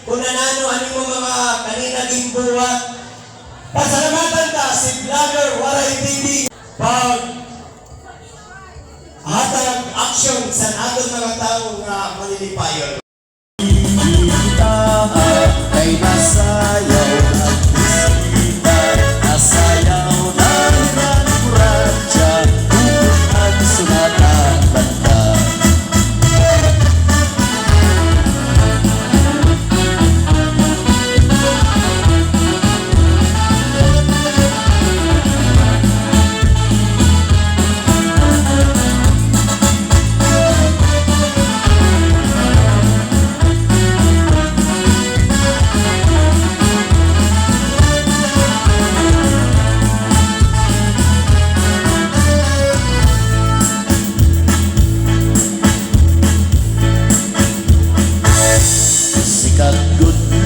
kung nanano ano mo mga kanina din buwat. Pasalamatan ka si Vlogger Waray TV pag hatag action sa aton mga tao nga manilipayon. Kita ay nasayaw at bisita, nasayaw na hirang kuratsa, bubukan sunatan banda.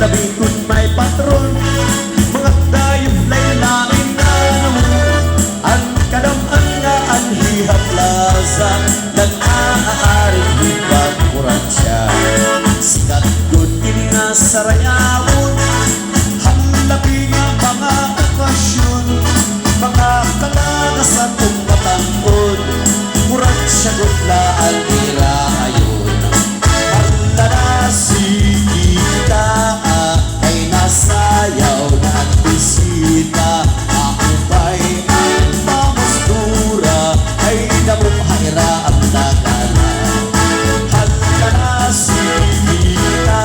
Labi kun may patron, mga dayong laylain na naman. Ang kadaman nga ang hihaplaza, nag-aaring hipagkuransya. Sikat kun ini nga sarayawon, halabi nga mga okasyon, mga kalagasan kong matangkod, kuransya gutla ang irahayon. Malanasi kita ay nasayaw na bisita, ako ba'y ang pamustura ay namumhaira ang nagana. Malanasi kita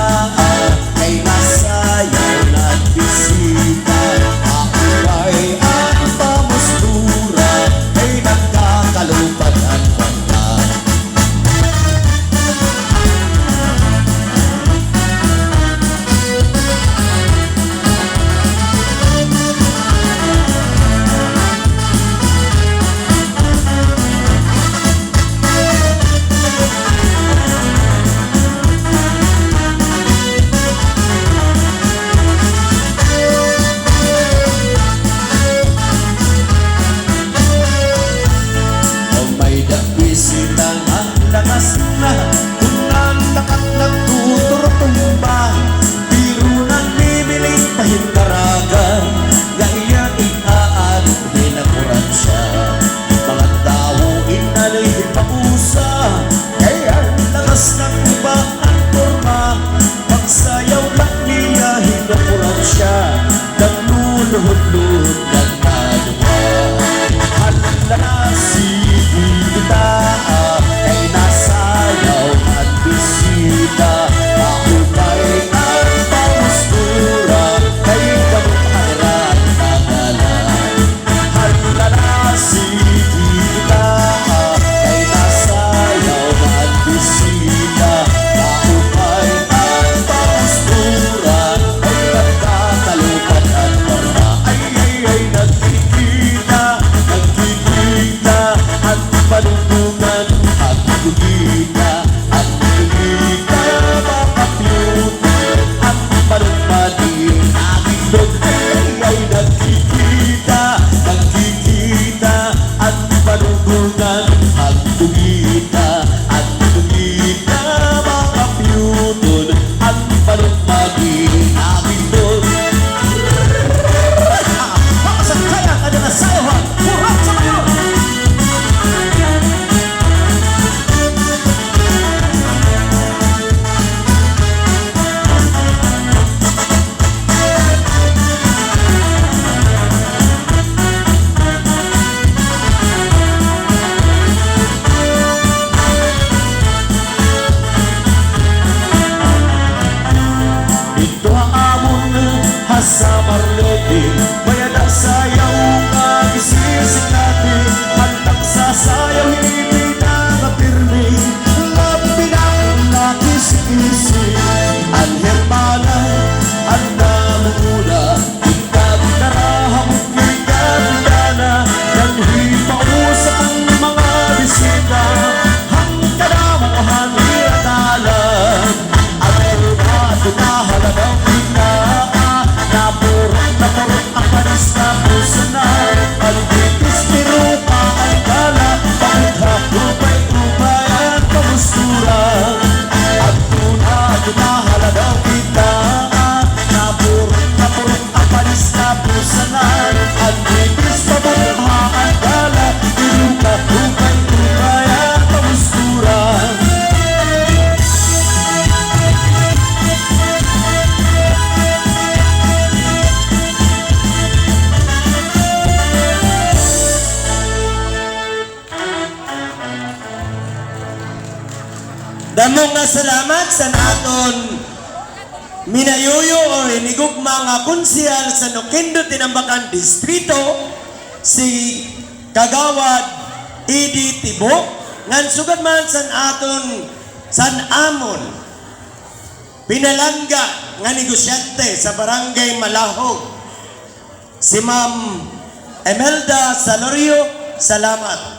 ay nasayaw na bisita, ako ba'y ang pamustura ay nagkakalupad ang banda. Lakas na kung ang lakat ng tuturtumba, biro ng bibiling pahintaragan, gaya iaanong hinakuransya. Mga tao inalay hipakusa, kaya lakas ng iba ang forma, pagsayaw lang niya hinakuransya, nagluluhod-luhod ng kaluma. Halalasi kita ay nasayaw at bisita, ako ba'y ang pamustura kay kamukhairang nagalan. Halalasi kita ay nasayaw at bisita, ako ba'y ang pamustura kay nagkakalupad at warma. Ay nagkikita at panuntungan at kumita at kumita, makapiyutin at panumali aking doon ay nagkikita at panuntungan at kumita makapiyutin at panumali aking doon. Makasakaya ka na nasayawan, kurang sa kayo! Ito ang amon sa Marlete, bayan ang sayaw nga gisisikatin, handang sasayaw hindi na napirmi, labi ng nakisisi. Ang hermana, ang namuna, ikaw narahamot ikaw na nang hipausap ang mga bisita, hanggang na mga hangiratalan, ang tumato na halagang Damong nga salamat sa naton minayuyo o hinigugma nga konsyal sa Noquendo Tinambakan Distrito si Kagawad Edi Tibok ngan sugad man sa aton san amon pinalangga nga negosyante sa Barangay Malahog si Ma'am Emelda Salorio. Salamat.